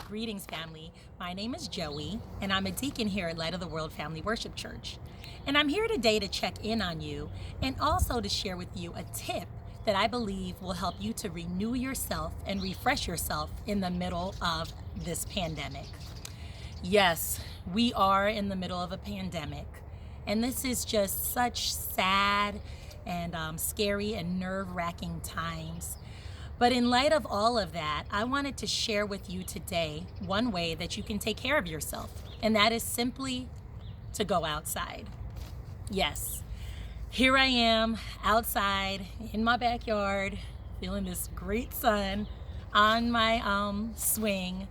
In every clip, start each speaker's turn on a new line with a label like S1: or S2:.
S1: Greetings, family. My name is Joey, and I'm a deacon here at Light of the World Family Worship Church. And I'm here today to check in on you and also to share with you a tip that I believe will help you to renew yourself and refresh yourself in the middle of this pandemic. Yes, we are in the middle of a pandemic, and this is just such sad and scary and nerve-wracking times. But in light of all of that, I wanted to share with you today one way that you can take care of yourself, and that is simply to go outside. Yes, here I am outside in my backyard, feeling this great sun on my swing,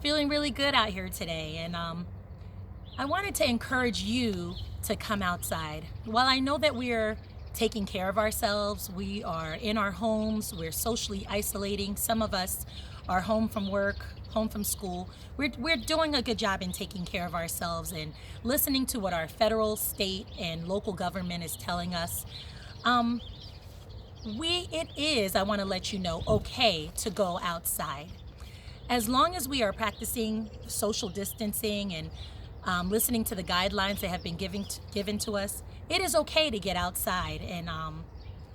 S1: feeling really good out here today. And I wanted to encourage you to come outside. While I know that we're taking care of ourselves, we are in our homes, we're socially isolating. Some of us are home from work, home from school. We're doing a good job in taking care of ourselves and listening to what our federal, state, and local government is telling us. It is, I want to let you know, okay to go outside. As long as we are practicing social distancing and listening to the guidelines that have been given to us, it is okay to get outside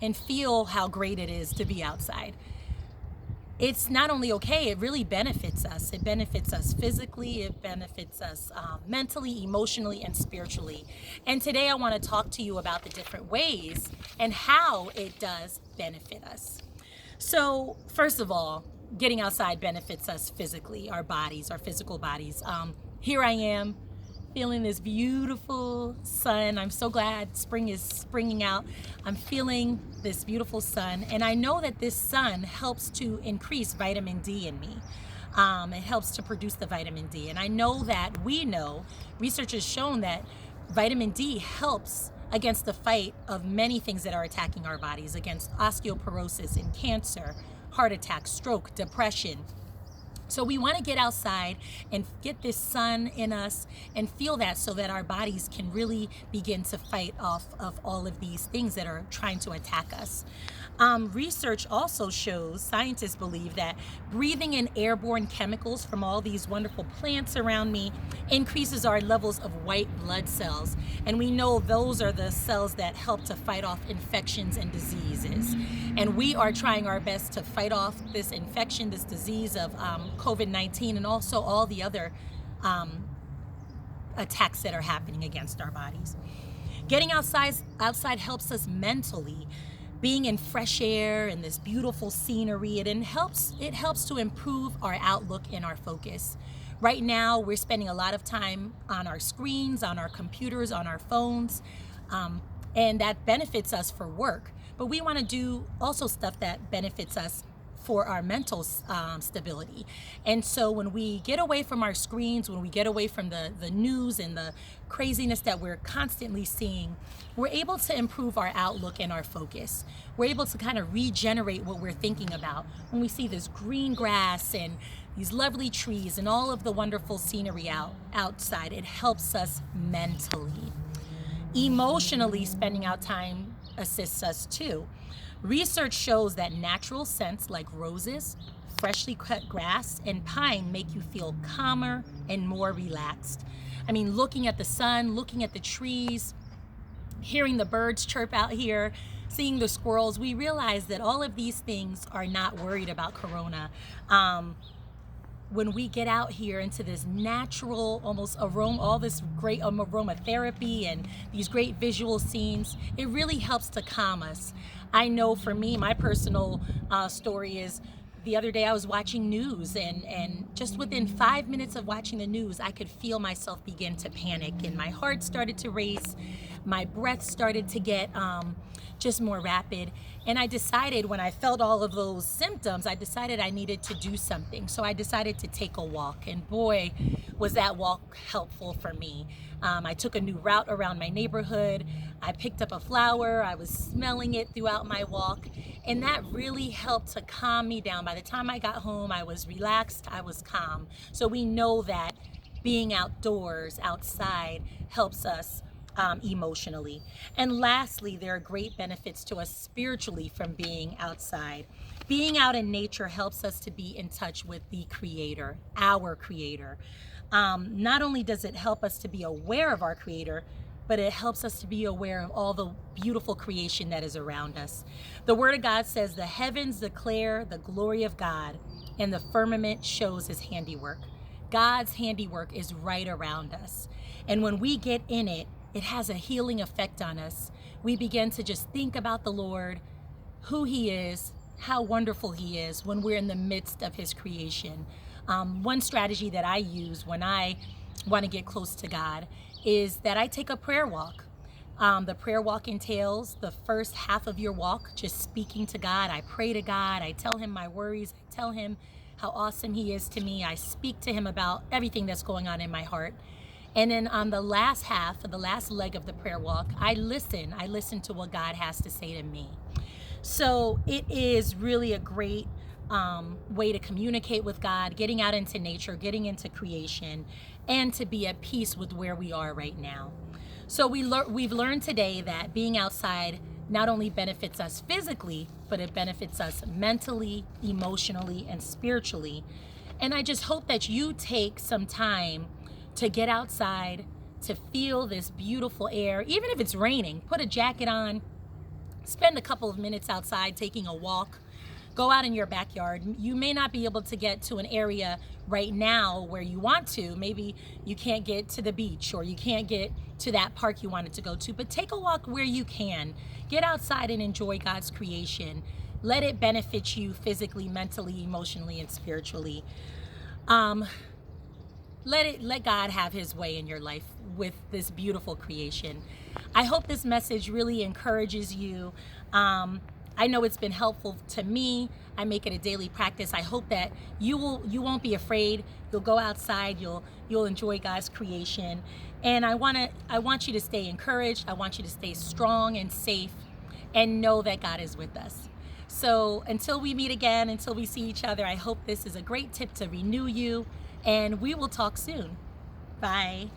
S1: and feel how great it is to be outside. It's not only okay, it really benefits us. It benefits us physically, it benefits us mentally, emotionally, and spiritually. And today I want to talk to you about the different ways and how it does benefit us. So, first of all, getting outside benefits us physically, our bodies, our physical bodies. Here I am feeling this beautiful sun. I'm so glad spring is springing out. I'm feeling this beautiful sun, and I know that this sun helps to increase vitamin D in me. It helps to produce the vitamin D, and I know that research has shown that vitamin D helps against the fight of many things that are attacking our bodies, against osteoporosis and cancer, heart attack, stroke, depression. So we want to get outside and get this sun in us and feel that, so that our bodies can really begin to fight off of all of these things that are trying to attack us. Research also shows, scientists believe, that breathing in airborne chemicals from all these wonderful plants around me increases our levels of white blood cells. And we know those are the cells that help to fight off infections and diseases. And we are trying our best to fight off this infection, this disease of COVID-19, and also all the other attacks that are happening against our bodies. Getting outside helps us mentally. Being in fresh air and this beautiful scenery, it helps to improve our outlook and our focus. Right now, we're spending a lot of time on our screens, on our computers, on our phones, and that benefits us for work. But we want to do also stuff that benefits us for our mental stability. And so when we get away from our screens, when we get away from the news and the craziness that we're constantly seeing, we're able to improve our outlook and our focus. We're able to kind of regenerate what we're thinking about. When we see this green grass and these lovely trees and all of the wonderful scenery outside, it helps us mentally. Emotionally, spending out time assists us too. Research shows that natural scents like roses, freshly cut grass, and pine make you feel calmer and more relaxed. I mean, looking at the sun, looking at the trees, hearing the birds chirp out here, seeing the squirrels, we realize that all of these things are not worried about corona. When we get out here into this natural, almost aroma, all this great aromatherapy and these great visual scenes, it really helps to calm us. I know for me, my personal story is, the other day I was watching news, and just within 5 minutes of watching the news, I could feel myself begin to panic, and my heart started to race, my breath started to get just more rapid. And I decided, when I felt all of those symptoms, I decided I needed to do something. So I decided to take a walk, and boy, was that walk helpful for me. I took a new route around my neighborhood. I picked up a flower. I was smelling it throughout my walk, and that really helped to calm me down. By the time I got home, I was relaxed, I was calm. So we know that being outdoors, outside, helps us emotionally. And lastly, there are great benefits to us spiritually from being outside. Being out in nature helps us to be in touch with the Creator, our Creator. Not only does it help us to be aware of our Creator, but it helps us to be aware of all the beautiful creation that is around us. The Word of God says, "The heavens declare the glory of God, and the firmament shows his handiwork." God's handiwork is right around us. And when we get in it, it has a healing effect on us. We begin to just think about the Lord, who he is, how wonderful he is when we're in the midst of his creation. One strategy that I use when I want to get close to God is that I take a prayer walk. The prayer walk entails the first half of your walk just speaking to God. I pray to God. I tell him my worries. I tell him how awesome he is to me. I speak to him about everything that's going on in my heart. And then on the last half, the last leg of the prayer walk, I listen. I listen to what God has to say to me. So it is really a great way to communicate with God, getting out into nature, getting into creation, and to be at peace with where we are right now. So we've learned today that being outside not only benefits us physically, but it benefits us mentally, emotionally, and spiritually. And I just hope that you take some time to get outside, to feel this beautiful air. Even if it's raining, put a jacket on, spend a couple of minutes outside taking a walk. Go out in your backyard. You may not be able to get to an area right now where you want to. Maybe you can't get to the beach or you can't get to that park you wanted to go to, but take a walk where you can. Get outside and enjoy God's creation. Let it benefit you physically, mentally, emotionally, and spiritually. Um, let God have his way in your life with this beautiful creation. I hope this message really encourages you. I know it's been helpful to me. I make it a daily practice. I hope that you won't be afraid. You'll go outside, you'll enjoy God's creation. And I want you to stay encouraged. I want you to stay strong and safe and know that God is with us. So until we meet again, until we see each other, I hope this is a great tip to renew you, and we will talk soon. Bye.